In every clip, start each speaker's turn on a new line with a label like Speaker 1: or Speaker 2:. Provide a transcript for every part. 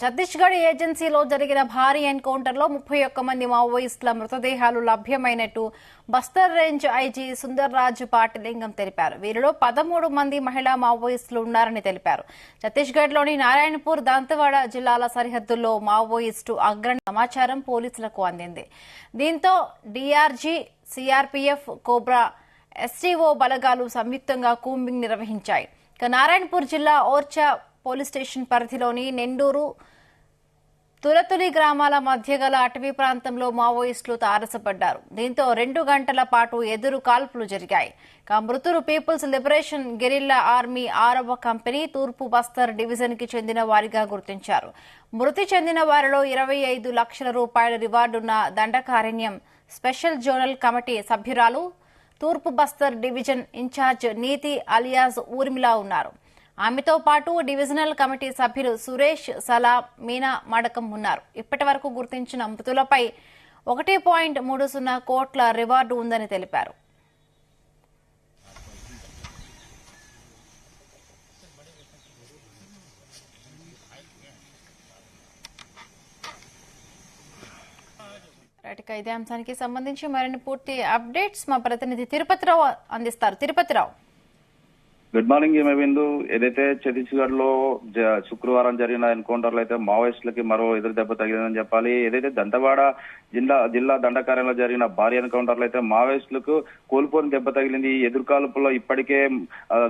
Speaker 1: ఛత్తీస్గఢ్ ఏజెన్సీలో జరిగిన భారీ ఎన్కౌంటర్లో 31 మంది మావోయిస్టుల మృతదేహాలు లభ్యమైనట్టు బస్తర్ రేంజ్ ఐజీ సుందర్రాజ్ పాటిలింగం తెలిపారు. వీరిలో 13 మంది మహిళా మావోయిస్టులు ఉన్నారని తెలిపారు. ఛత్తీస్గఢ్లోని నారాయణపూర్, దంతెవాడ జిల్లాల సరిహద్దుల్లో మావోయిస్టు అగ్రని సమాచారం పోలీసులకు అందింది. దీంతో డీఆర్జీ, సీఆర్పీఎఫ్, కోబ్రా, ఎస్టీఓ బలగాలు సంయుక్తంగా కూంబింగ్ నిర్వహించాయి. నారాయణపూర్ జిల్లా ఓర్చా పోలీస్ స్టేషన్ పరిధిలోని నెండూరు, తులతులి గ్రామాల మధ్య గల అటవీ ప్రాంతంలో మావోయిస్టులు తారసపడ్డారు. దీంతో 2 గంటల పాటు ఎదురు కాల్పులు జరిగాయి. మృతులు పీపుల్స్ లిబరేషన్ గెరిల్లా ఆర్మీ 6వ కంపెనీ తూర్పు బస్తర్ డివిజన్ కి చెందిన వారిగా గుర్తించారు. మృతి చెందిన వారిలో 25 లక్షల రూపాయల రివార్డున్న దండకారణ్యం స్పెషల్ జోనల్ కమిటీ సభ్యురాలు, తూర్పు బస్తర్ డివిజన్ ఇన్ఛార్జ్ నీతి అలియాజ్ ఊర్మిళ ఉన్నారు. ఆమెతో పాటు డివిజనల్ కమిటీ సభ్యులు సురేష్, సలాం, మీనా మడకం ఉన్నారు. ఇప్పటి వరకు గుర్తించిన మృతులపై 1.30 కోట్ల రివార్డు ఉందని తెలిపారు. ఇదే అంశానికి సంబంధించి మరిన్ని పూర్తి అప్డేట్స్ మా ప్రతినిధి తిరుపతిరావు అందిస్తారు. తిరుపతిరావు,
Speaker 2: గుడ్ మార్నింగ్ బిందు. ఏదైతే ఛత్తీస్గఢ్ లో శుక్రవారం జరిగిన ఎన్కౌంటర్ లో అయితే మావోయిస్టులకి మరో ఎదురు దెబ్బ తగిలిందని చెప్పాలి. ఏదైతే దంతెవాడ జిల్లా దండకార్యంలో జరిగిన భారీ ఎన్కౌంటర్ లో అయితే మావోయిస్టులకు కోల్పోని దెబ్బ తగిలింది. ఈ ఎదురుకాల్పుల్లో ఇప్పటికే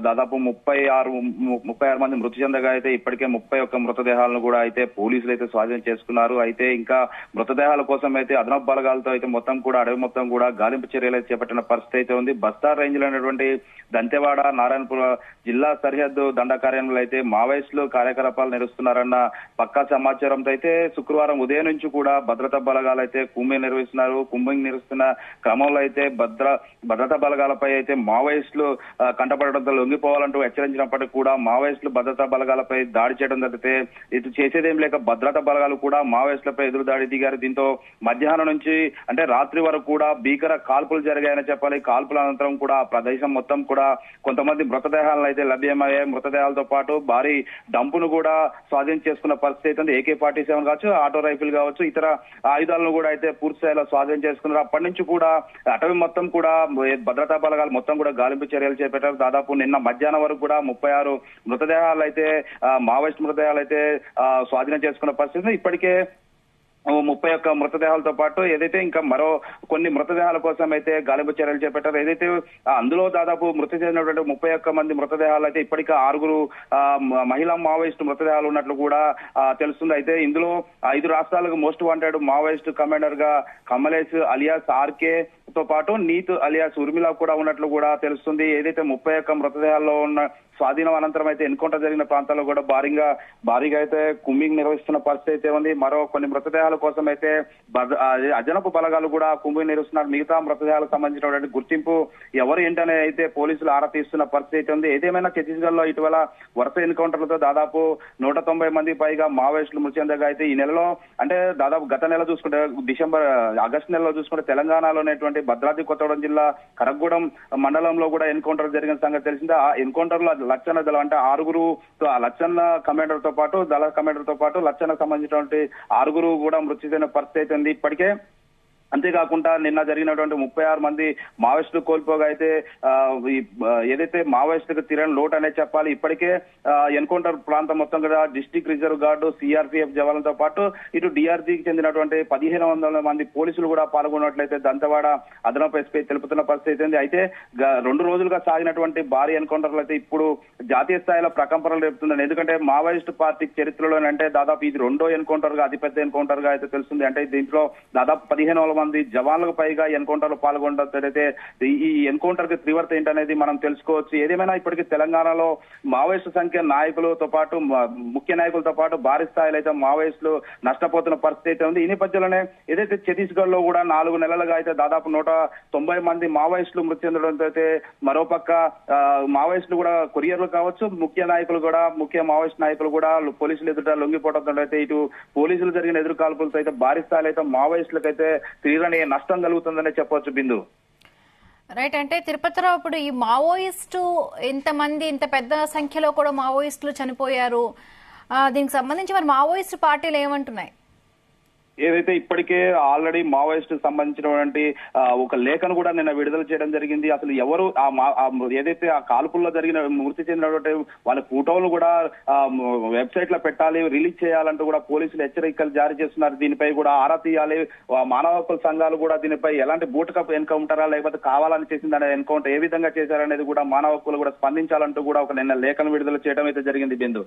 Speaker 2: దాదాపు 36 మంది మృతి చెందగా అయితే ఇప్పటికే 31 మృతదేహాలను కూడా అయితే పోలీసులు అయితే స్వాధీనం చేసుకున్నారు. అయితే ఇంకా మృతదేహాల కోసం అయితే అదనపు బలగాలతో అయితే మొత్తం కూడా అడవి మొత్తం కూడా గాలింపు చర్యలు అయితే చేపట్టిన పరిస్థితి అయితే ఉంది. బస్తార్ రేంజ్ లో ఉన్నటువంటి దంతెవాడ, నారాయణపూర్ జిల్లా సరిహద్దు దండకార్యంలో అయితే మావోయిస్టులు కార్యకలాపాలు నిర్వహిస్తున్నారన్న పక్కా సమాచారంతో అయితే శుక్రవారం ఉదయం నుంచి కూడా భద్రతా బలగాలు అయితే కూంబింగ్ నిర్వహిస్తున్న క్రమంలో అయితే భద్రతా బలగాలపై అయితే మావోయిస్టులు కంటపడడంతో లొంగిపోవాలంటూ హెచ్చరించినప్పటికీ కూడా మావోయిస్టులు భద్రతా బలగాలపై దాడి చేయడం జరిగితే ఇటు చేసేదేం లేక భద్రతా బలగాలు కూడా మావోయిస్టులపై ఎదురు దాడి దిగారు. దీంతో మధ్యాహ్నం నుంచి అంటే రాత్రి వరకు కూడా భీకర కాల్పులు జరిగాయని చెప్పాలి. కాల్పుల అనంతరం కూడా ఆ ప్రదేశం మొత్తం కూడా కొంతమంది మృతదేహాలను అయితే లభ్యమయ్యాయి. మృతదేహాలతో పాటు భారీ డంపును కూడా స్వాధీనం చేసుకున్న పరిస్థితి అయితే AK-47 కావచ్చు, ఆటో రైఫిల్ కావచ్చు, ఇతర ఆయుధాలను కూడా అయితే పూర్తి స్థాయిలో స్వాధీనం చేసుకున్నారు. అప్పటి నుంచి కూడా అటవీ మొత్తం కూడా భద్రతా బలగాలు మొత్తం కూడా గాలింపు చర్యలు చేపట్టారు. దాదాపు నిన్న మధ్యాహ్నం వరకు కూడా 36 మృతదేహాలు అయితే మావోయిస్ట్ మృతదేహాలు అయితే స్వాధీనం చేసుకున్న పరిస్థితి. ఇప్పటికే 31 మృతదేహాలతో పాటు ఏదైతే ఇంకా మరో కొన్ని మృతదేహాల కోసం అయితే గాలింపు చర్యలు చేపట్టారు. ఏదైతే అందులో దాదాపు మృతి చెందినటువంటి 31 మంది మృతదేహాలు అయితే ఇప్పటికే 6 మహిళా మావోయిస్టు మృతదేహాలు ఉన్నట్లు కూడా తెలుస్తుంది. అయితే ఇందులో 5 రాష్ట్రాలకు మోస్ట్ వాంటెడ్ మావోయిస్టు కమాండర్ గా కమలేష్ అలియాస్ ఆర్కే తో పాటు నీత్ అలియాస్ ఊర్మిళ కూడా ఉన్నట్లు కూడా తెలుస్తుంది. ఏదైతే 31 మృతదేహాల్లో ఉన్న స్వాధీనం అనంతరం అయితే ఎన్కౌంటర్ జరిగిన ప్రాంతాల్లో కూడా భారీగా అయితే కూంబింగ్ నిర్వహిస్తున్న పరిస్థితి అయితే ఉంది. మరో కొన్ని మృతదేహాల కోసం అయితే అదనపు బలగాలు కూడా కూంబింగ్ నిర్వహిస్తున్నారు. మిగతా మృతదేహాలకు సంబంధించినటువంటి గుర్తింపు ఎవరు ఏంటనే అయితే పోలీసులు ఆరా తీస్తున్న పరిస్థితి అయితే ఉంది. ఏదేమైనా ఛత్తీస్గఢ్ లో ఇటీవల వరుస ఎన్కౌంటర్లతో దాదాపు 190 మంది పైగా మావోయిస్టులు మృతి చెందగా అయితే ఈ నెలలో అంటే దాదాపు గత నెల చూసుకుంటే ఆగస్టు నెలలో చూసుకుంటే తెలంగాణలోనేటువంటి భద్రాద్రి కొత్తగూడెం జిల్లా కరగూడెం మండలంలో కూడా ఎన్కౌంటర్ జరిగిన సంగతి తెలిసిందే. ఆ ఎన్కౌంటర్ లో లచ్చన్న దళం అంటే 6 లచ్చన్న కమాండర్ తో పాటు దళ కమాండర్ తో పాటు లచ్చన్నకు సంబంధించినటువంటి 6 కూడా మృతి చెందిన పరిస్థితి అయితే ఉంది. ఇప్పటికే అంతేకాకుండా నిన్న జరిగినటువంటి 36 మంది మావోయిస్టులు కోల్పోగా అయితే ఏదైతే మావోయిస్టులకు తీరని లోటు అనే చెప్పాలి. ఇప్పటికే ఎన్కౌంటర్ ప్రాంతం మొత్తం కూడా డిస్ట్రిక్ట్ రిజర్వ్ గార్డు, CRPF జవాన్లతో పాటు ఇటు DRGకి చెందినటువంటి 1500 మంది పోలీసులు కూడా పాల్గొన్నట్లయితే దంతెవాడ అదనపు ఎస్పీ తెలుపుతున్న పరిస్థితి ఉంది. అయితే 2 రోజులుగా సాగినటువంటి భారీ ఎన్కౌంటర్లు అయితే ఇప్పుడు జాతీయ స్థాయిలో ప్రకంపనలు రేపుతుందని, ఎందుకంటే మావోయిస్టు పార్టీ చరిత్రలోనంటే దాదాపు ఇది 2వ ఎన్కౌంటర్ గా అతిపెద్ద ఎన్కౌంటర్ గా అయితే తెలుస్తుంది. అంటే దీంట్లో దాదాపు 1500 మంది జవాన్లకు పైగా ఎన్కౌంటర్ లో పాల్గొన్నట్లయితే ఈ ఎన్కౌంటర్ కి తీవ్రత ఏంటనేది మనం తెలుసుకోవచ్చు. ఏదేమైనా ఇప్పటికీ తెలంగాణలో మావోయిస్టు సంఖ్య నాయకులతో పాటు ముఖ్య నాయకులతో పాటు భారీ స్థాయిలో అయితే మావోయిస్టులు నష్టపోతున్న పరిస్థితి అయితే ఉంది. ఈ నేపథ్యంలోనే ఏదైతే ఛత్తీస్గఢ్ లో కూడా 4 నెలలుగా అయితే దాదాపు 190 మంది మావోయిస్టులు మృతి చెందడంతో అయితే మరోపక్క మావోయిస్టులు కూడా కొరియర్లు కావచ్చు, ముఖ్య మావోయిస్ట్ నాయకులు కూడా పోలీసులు ఎదుట లొంగిపోవడంతో అయితే ఇటు పోలీసులు జరిగిన ఎదురు కాల్పులతో అయితే భారీ స్థాయిలో అయితే మావోయిస్టులకు అయితే తీవ్ర నష్టం కలుగుతుందనే చెప్పవచ్చు బిందు.
Speaker 1: రైట్, అంటే తిరుపతిరావు ఇప్పుడు ఈ మావోయిస్టు ఇంత పెద్ద సంఖ్యలో కూడా మావోయిస్టులు చనిపోయారు. దీనికి సంబంధించి మరి మావోయిస్ట్ పార్టీలు ఏమంటున్నాయి?
Speaker 2: ఏదైతే ఇప్పటికే ఆల్రెడీ మావోయిస్ట్ సంబంధించినటువంటి ఒక లేఖను కూడా నిన్న విడుదల చేయడం జరిగింది. అసలు ఎవరు ఏదైతే ఆ కాల్పుల్లో జరిగిన మృతి చెందినటువంటి వాళ్ళ ఫోటోలు కూడా వెబ్సైట్ లో పెట్టాలి, రిలీజ్ చేయాలంటూ కూడా పోలీసులు హెచ్చరికలు జారీ చేస్తున్నారు. దీనిపై కూడా ఆరా తీయాలి. మానవ హక్కుల సంఘాలు కూడా దీనిపై ఎలాంటి బూటకప్ ఎన్కౌంటరా లేకపోతే కావాలని చేసిందనే ఎన్కౌంటర్ ఏ విధంగా చేశారనేది కూడా మానవ హక్కులు కూడా స్పందించాలంటూ కూడా ఒక నిన్న లేఖను విడుదల చేయడం అయితే జరిగింది బిందు.